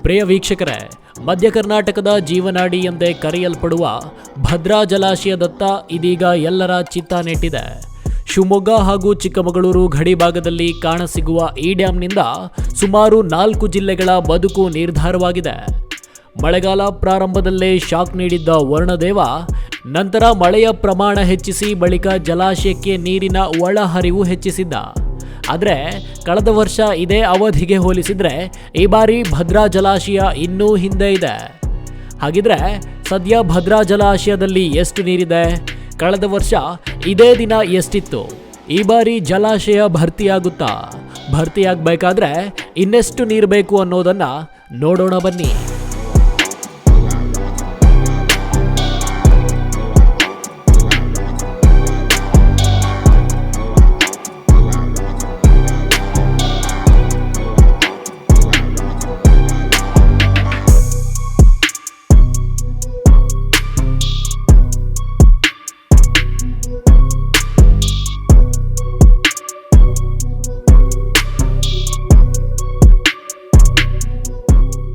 ಪ್ರಿಯ ವೀಕ್ಷಕರೇ, ಮಧ್ಯ ಕರ್ನಾಟಕದ ಜೀವನಾಡಿ ಎಂದೇ ಕರೆಯಲ್ಪಡುವ ಭದ್ರಾ ಜಲಾಶಯದತ್ತ ಇದೀಗ ಎಲ್ಲರ ಚಿತ್ತ ನೆಟ್ಟಿದೆ. ಶಿವಮೊಗ್ಗ ಹಾಗೂ ಚಿಕ್ಕಮಗಳೂರು ಗಡಿ ಭಾಗದಲ್ಲಿ ಕಾಣಸಿಗುವ ಈ ಡ್ಯಾಂನಿಂದ ಸುಮಾರು 4 ಜಿಲ್ಲೆಗಳ ಬದುಕು ನಿರ್ಧಾರವಾಗಿದೆ. ಮಳೆಗಾಲ ಪ್ರಾರಂಭದಲ್ಲೇ ಶಾಕ್ ನೀಡಿದ್ದ ವರುಣದೇವ ನಂತರ ಮಳೆಯ ಪ್ರಮಾಣ ಹೆಚ್ಚಿಸಿ ಬಳಿಕ ಜಲಾಶಯಕ್ಕೆ ನೀರಿನ ಒಳಹರಿವು ಹೆಚ್ಚಿಸಿದ್ದ. ಆದರೆ ಕಳೆದ ವರ್ಷ ಇದೇ ಅವಧಿಗೆ ಹೋಲಿಸಿದ್ರೆ ಈ ಬಾರಿ ಭದ್ರಾ ಜಲಾಶಯ ಇನ್ನೂ ಹಿಂದೆ ಇದೆ. ಹಾಗಿದ್ರೆ ಸದ್ಯ ಭದ್ರಾ ಜಲಾಶಯದಲ್ಲಿ ಎಷ್ಟು ನೀರಿದೆ? ಕಳೆದ ವರ್ಷ ಇದೇ ದಿನ ಎಷ್ಟಿತ್ತು? ಈ ಬಾರಿ ಜಲಾಶಯ ಭರ್ತಿಯಾಗುತ್ತಾ? ಭರ್ತಿಯಾಗಬೇಕಾದ್ರೆ ಇನ್ನೆಷ್ಟು ನೀರು ಬೇಕು ಅನ್ನೋದನ್ನ ನೋಡೋಣ ಬನ್ನಿ.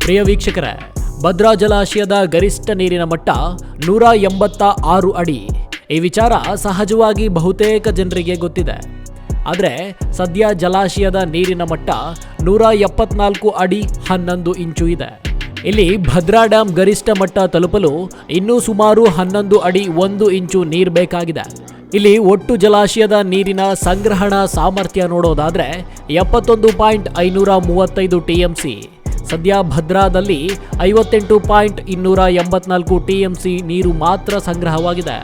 ಪ್ರಿಯ ವೀಕ್ಷಕರೇ, ಭದ್ರಾ ಜಲಾಶಯದ ಗರಿಷ್ಠ ನೀರಿನ ಮಟ್ಟ 186 ಅಡಿ. ಈ ವಿಚಾರ ಸಹಜವಾಗಿ ಬಹುತೇಕ ಜನರಿಗೆ ಗೊತ್ತಿದೆ. ಆದರೆ ಸದ್ಯ ಜಲಾಶಯದ ನೀರಿನ ಮಟ್ಟ 174 ಅಡಿ 11 ಇಂಚು ಇದೆ. ಇಲ್ಲಿ ಭದ್ರಾ ಡ್ಯಾಂ ಗರಿಷ್ಠ ಮಟ್ಟ ತಲುಪಲು ಇನ್ನೂ ಸುಮಾರು 11 ಅಡಿ 1 ಇಂಚು ನೀರು ಬೇಕಾಗಿದೆ. ಇಲ್ಲಿ ಒಟ್ಟು ಜಲಾಶಯದ ನೀರಿನ ಸಂಗ್ರಹಣಾ ಸಾಮರ್ಥ್ಯ ನೋಡೋದಾದ್ರೆ 71.535 TMC. ಸದ್ಯ ಭದ್ರಾದಲ್ಲಿ 58.284 TMC ನೀರು ಮಾತ್ರ ಸಂಗ್ರಹವಾಗಿದೆ.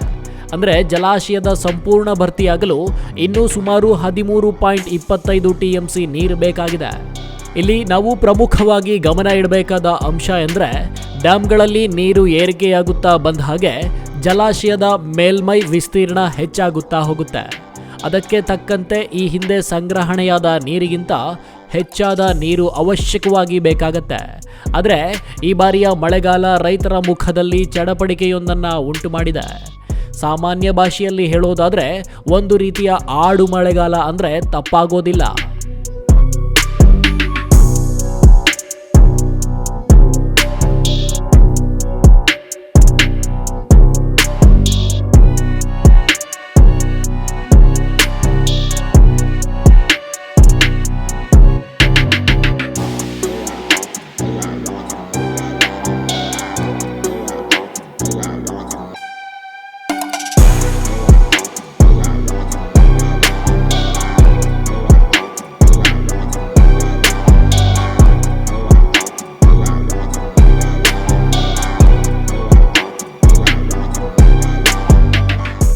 ಅಂದರೆ ಜಲಾಶಯದ ಸಂಪೂರ್ಣ ಭರ್ತಿಯಾಗಲು ಇನ್ನೂ ಸುಮಾರು 13.25 TMC ನೀರು ಬೇಕಾಗಿದೆ. ಇಲ್ಲಿ ನಾವು ಪ್ರಮುಖವಾಗಿ ಗಮನ ಇಡಬೇಕಾದ ಅಂಶ ಎಂದರೆ ಡ್ಯಾಂಗಳಲ್ಲಿ ನೀರು ಏರಿಕೆಯಾಗುತ್ತಾ ಬಂದ ಹಾಗೆ ಜಲಾಶಯದ ಮೇಲ್ಮೈ ವಿಸ್ತೀರ್ಣ ಹೆಚ್ಚಾಗುತ್ತಾ ಹೋಗುತ್ತೆ. ಅದಕ್ಕೆ ತಕ್ಕಂತೆ ಈ ಹಿಂದೆ ಸಂಗ್ರಹಣೆಯಾದ ನೀರಿಗಿಂತ ಹೆಚ್ಚಾದ ನೀರು ಅವಶ್ಯಕವಾಗಿ ಬೇಕಾಗತ್ತೆ. ಆದರೆ ಈ ಬಾರಿಯ ಮಳೆಗಾಲ ರೈತರ ಮುಖದಲ್ಲಿ ಚಡಪಡಿಕೆಯೊಂದನ್ನು ಉಂಟು ಮಾಡಿದೆ. ಸಾಮಾನ್ಯ ಭಾಷೆಯಲ್ಲಿ ಹೇಳೋದಾದ್ರೆ ಒಂದು ರೀತಿಯ ಆಡು ಮಳೆಗಾಲ ಅಂದರೆ ತಪ್ಪಾಗೋದಿಲ್ಲ.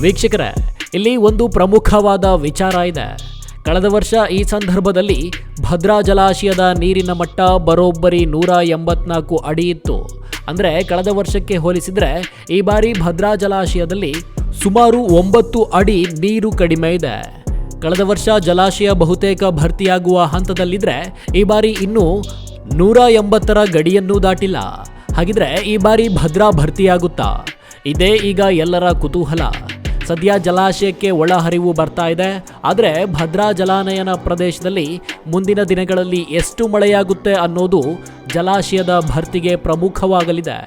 ವೀಕ್ಷಕರೇ, ಇಲ್ಲಿ ಒಂದು ಪ್ರಮುಖವಾದ ವಿಚಾರ ಇದೆ. ಕಳೆದ ವರ್ಷ ಈ ಸಂದರ್ಭದಲ್ಲಿ ಭದ್ರಾ ಜಲಾಶಯದ ನೀರಿನ ಮಟ್ಟ ಬರೋಬ್ಬರಿ 184 ಅಡಿ ಇತ್ತು. ಅಂದರೆ ಕಳೆದ ವರ್ಷಕ್ಕೆ ಹೋಲಿಸಿದರೆ ಈ ಬಾರಿ ಭದ್ರಾ ಜಲಾಶಯದಲ್ಲಿ ಸುಮಾರು 9 ಅಡಿ ನೀರು ಕಡಿಮೆ ಇದೆ. ಕಳೆದ ವರ್ಷ ಜಲಾಶಯ ಬಹುತೇಕ ಭರ್ತಿಯಾಗುವ ಹಂತದಲ್ಲಿದ್ದರೆ ಈ ಬಾರಿ ಇನ್ನೂ 180ರ ಗಡಿಯನ್ನೂ ದಾಟಿಲ್ಲ. ಹಾಗಿದ್ರೆ ಈ ಬಾರಿ ಭದ್ರಾ ಭರ್ತಿಯಾಗುತ್ತಾ? ಇದೇ ಈಗ ಎಲ್ಲರ ಕುತೂಹಲ. ಸದ್ಯ ಜಲಾಶಯಕ್ಕೆ ಒಳಹರಿವು ಬರ್ತಾ ಇದೆ. ಆದರೆ ಭದ್ರಾ ಜಲಾನಯನ ಪ್ರದೇಶದಲ್ಲಿ ಮುಂದಿನ ದಿನಗಳಲ್ಲಿ ಎಷ್ಟು ಮಳೆಯಾಗುತ್ತೆ ಅನ್ನೋದು ಜಲಾಶಯದ ಭರ್ತಿಗೆ ಪ್ರಮುಖವಾಗಲಿದೆ.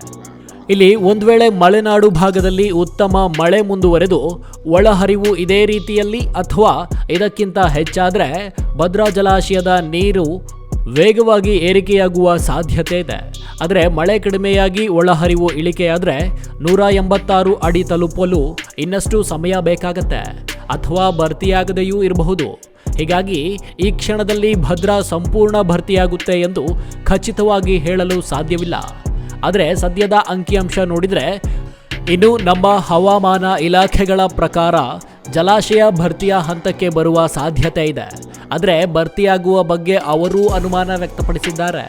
ಇಲ್ಲಿ ಒಂದು ವೇಳೆ ಮಲೆನಾಡು ಭಾಗದಲ್ಲಿ ಉತ್ತಮ ಮಳೆ ಮುಂದುವರೆದು ಒಳಹರಿವು ಇದೇ ರೀತಿಯಲ್ಲಿ ಅಥವಾ ಇದಕ್ಕಿಂತ ಹೆಚ್ಚಾದರೆ ಭದ್ರಾ ಜಲಾಶಯದ ನೀರು ವೇಗವಾಗಿ ಏರಿಕೆಯಾಗುವ ಸಾಧ್ಯತೆ ಇದೆ. ಆದರೆ ಮಳೆ ಕಡಿಮೆಯಾಗಿ ಒಳಹರಿವು ಇಳಿಕೆಯಾದರೆ 186 ಅಡಿ ತಲುಪಲು ಇನ್ನಷ್ಟು ಸಮಯ ಬೇಕಾಗತ್ತೆ ಅಥವಾ ಭರ್ತಿಯಾಗದೆಯೂ ಇರಬಹುದು. ಹೀಗಾಗಿ ಈ ಕ್ಷಣದಲ್ಲಿ ಭದ್ರಾ ಸಂಪೂರ್ಣ ಭರ್ತಿಯಾಗುತ್ತೆ ಎಂದು ಖಚಿತವಾಗಿ ಹೇಳಲು ಸಾಧ್ಯವಿಲ್ಲ. ಆದರೆ ಸದ್ಯದ ಅಂಕಿಅಂಶ ನೋಡಿದರೆ ಇನ್ನು ನಮ್ಮ ಹವಾಮಾನ ಇಲಾಖೆಗಳ ಪ್ರಕಾರ ಜಲಾಶಯ ಭರ್ತಿಯ ಹಂತಕ್ಕೆ ಬರುವ ಸಾಧ್ಯತೆ ಇದೆ. ಆದರೆ ಭರ್ತಿಯಾಗುವ ಬಗ್ಗೆ ಅವರೂ ಅನುಮಾನ ವ್ಯಕ್ತಪಡಿಸಿದ್ದಾರೆ.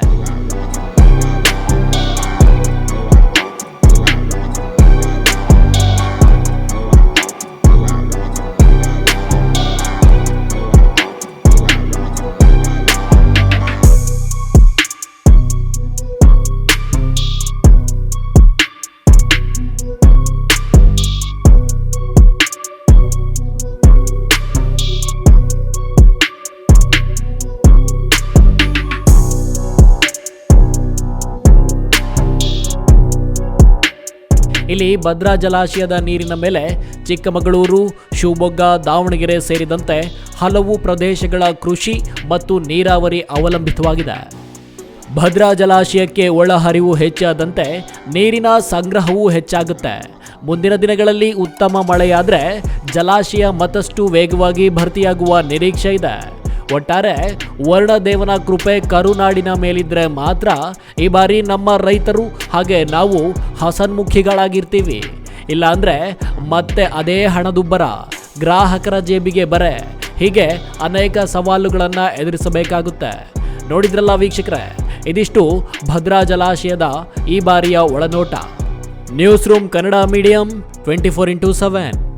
ಇಲ್ಲಿ ಭದ್ರಾ ಜಲಾಶಯದ ನೀರಿನ ಮೇಲೆ ಚಿಕ್ಕಮಗಳೂರು, ಶಿವಮೊಗ್ಗ, ದಾವಣಗೆರೆ ಸೇರಿದಂತೆ ಹಲವು ಪ್ರದೇಶಗಳ ಕೃಷಿ ಮತ್ತು ನೀರಾವರಿ ಅವಲಂಬಿತವಾಗಿದೆ. ಭದ್ರಾ ಜಲಾಶಯಕ್ಕೆ ಒಳಹರಿವು ಹೆಚ್ಚಾದಂತೆ ನೀರಿನ ಸಂಗ್ರಹವೂ ಹೆಚ್ಚಾಗುತ್ತೆ. ಮುಂದಿನ ದಿನಗಳಲ್ಲಿ ಉತ್ತಮ ಮಳೆಯಾದರೆ ಜಲಾಶಯ ಮತ್ತಷ್ಟು ವೇಗವಾಗಿ ಭರ್ತಿಯಾಗುವ ನಿರೀಕ್ಷೆ ಇದೆ. ಒಟ್ಟಾರೆ ವರ್ಣದೇವನ ಕೃಪೆ ಕರುನಾಡಿನ ಮೇಲಿದ್ರೆ ಮಾತ್ರ ಈ ಬಾರಿ ನಮ್ಮ ರೈತರು ಹಾಗೆ ನಾವು ಹಸನ್ಮುಖಿಗಳಾಗಿರ್ತೀವಿ. ಇಲ್ಲಾಂದ್ರೆ ಮತ್ತೆ ಅದೇ ಹಣದುಬ್ಬರ, ಗ್ರಾಹಕರ ಜೇಬಿಗೆ ಬರೆ, ಹೀಗೆ ಅನೇಕ ಸವಾಲುಗಳನ್ನು ಎದುರಿಸಬೇಕಾಗುತ್ತೆ. ನೋಡಿದ್ರಲ್ಲ ವೀಕ್ಷಕರೇ, ಇದಿಷ್ಟು ಭದ್ರಾ ಜಲಾಶಯದ ಈ ಬಾರಿಯ ಒಳನೋಟ. News room Kannada medium 24x7.